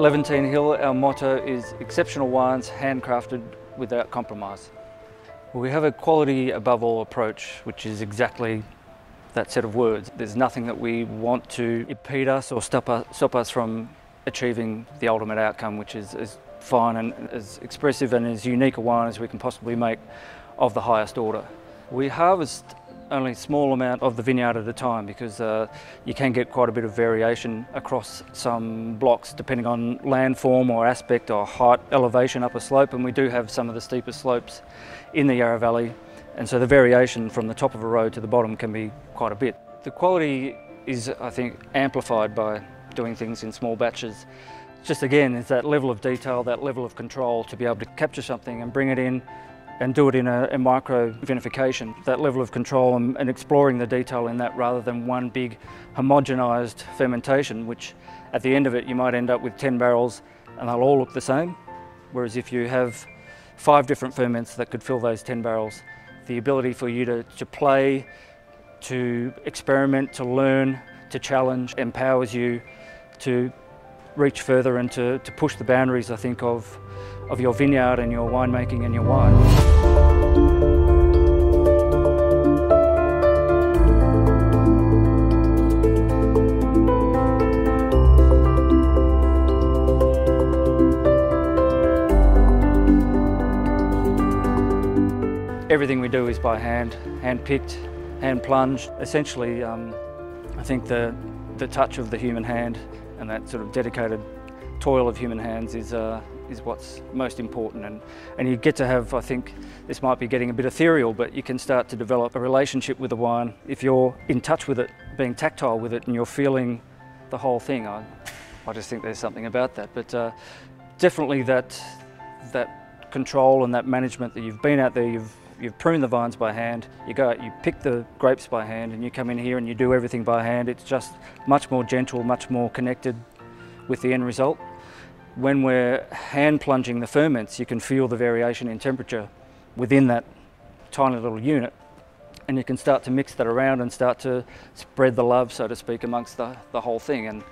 Levantine Hill, our motto is exceptional wines handcrafted without compromise. We have a quality above all approach, which is exactly that set of words. There's nothing that we want to impede us or stop us from achieving the ultimate outcome, which is as fine and as expressive and as unique a wine as we can possibly make of the highest order. We harvest only a small amount of the vineyard at a time because you can get quite a bit of variation across some blocks depending on landform or aspect or height, elevation up a slope, and we do have some of the steepest slopes in the Yarra Valley, and so the variation from the top of a road to the bottom can be quite a bit. The quality is, I think, amplified by doing things in small batches. Just again, it's that level of detail, that level of control to be able to capture something and bring it in and do it in a micro vinification. That level of control and exploring the detail in that rather than one big homogenised fermentation, which at the end of it you might end up with 10 barrels and they'll all look the same. Whereas if you have 5 different ferments that could fill those 10 barrels, the ability for you to play, to experiment, to learn, to challenge, empowers you to reach further and to push the boundaries, I think, of your vineyard and your winemaking and your wine. Everything we do is by hand, hand-picked, hand-plunged. Essentially, I think the touch of the human hand and that sort of dedicated toil of human hands is what's most important, and you get to have, I think, this might be getting a bit ethereal, but you can start to develop a relationship with the wine if you're in touch with it, being tactile with it, and you're feeling the whole thing. I just think there's something about that, but definitely that control and that management that you've been out there, you've pruned the vines by hand, you go out, you pick the grapes by hand, and you come in here and you do everything by hand. It's just much more gentle, much more connected with the end result. When we're hand plunging the ferments, you can feel the variation in temperature within that tiny little unit, and you can start to mix that around and start to spread the love, so to speak, amongst the whole thing. And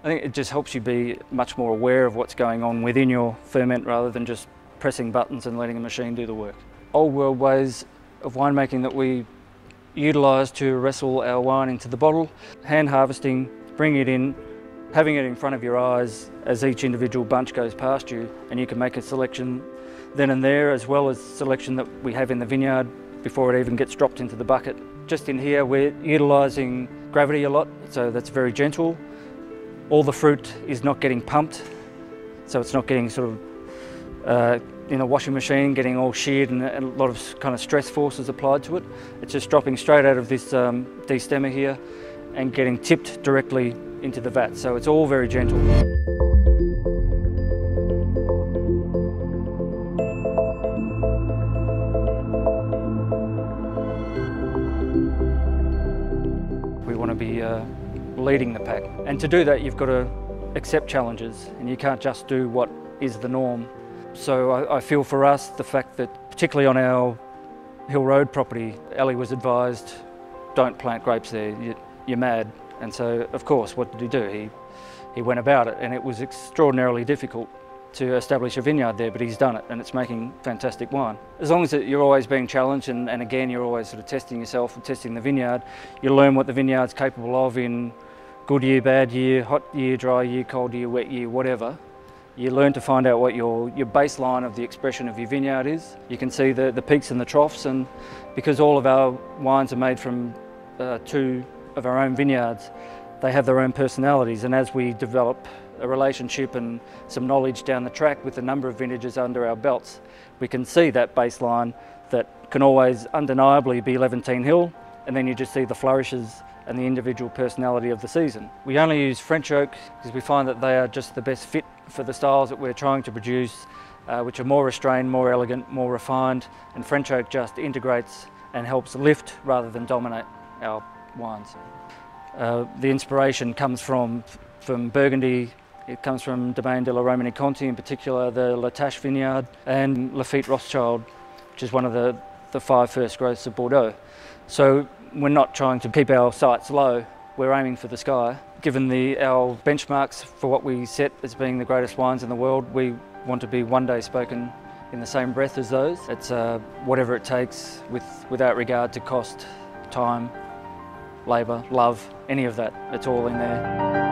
I think it just helps you be much more aware of what's going on within your ferment rather than just pressing buttons and letting a machine do the work. Old world ways of winemaking that we utilise to wrestle our wine into the bottle: hand harvesting, bringing it in, having it in front of your eyes as each individual bunch goes past you, and you can make a selection then and there, as well as selection that we have in the vineyard before it even gets dropped into the bucket. Just in here we're utilising gravity a lot, so that's very gentle. All the fruit is not getting pumped, so it's not getting sort of in a washing machine, getting all sheared and a lot of kind of stress forces applied to it. It's just dropping straight out of this destemmer here and getting tipped directly into the vat, so it's all very gentle. We want to be leading the pack, and to do that you've got to accept challenges, and you can't just do what is the norm. So I feel for us the fact that, particularly on our Hill Road property, Ali was advised, don't plant grapes there, you're mad. And so, of course, what did he do? He went about it, and it was extraordinarily difficult to establish a vineyard there, but he's done it, and it's making fantastic wine. As long as you're always being challenged, and again, you're always sort of testing yourself and testing the vineyard, you learn what the vineyard's capable of in good year, bad year, hot year, dry year, cold year, wet year, whatever. You learn to find out what your baseline of the expression of your vineyard is. You can see the peaks and the troughs, and because all of our wines are made from 2 of our own vineyards, they have their own personalities, and as we develop a relationship and some knowledge down the track with a number of vintages under our belts, we can see that baseline that can always undeniably be Levantine Hill, and then you just see the flourishes and the individual personality of the season. We only use French oak because we find that they are just the best fit for the styles that we're trying to produce, which are more restrained, more elegant, more refined, and French oak just integrates and helps lift rather than dominate our wines. The inspiration comes from Burgundy. It comes from Domaine de la Romanée-Conti, in particular the La Tâche vineyard, and Lafite Rothschild, which is one of the 5 first growths of Bordeaux. So we're not trying to keep our sights low, we're aiming for the sky, Given our benchmarks for what we set as being the greatest wines in the world, we want to be one day spoken in the same breath as those. It's whatever it takes without regard to cost, time, labour, love, any of that. It's all in there.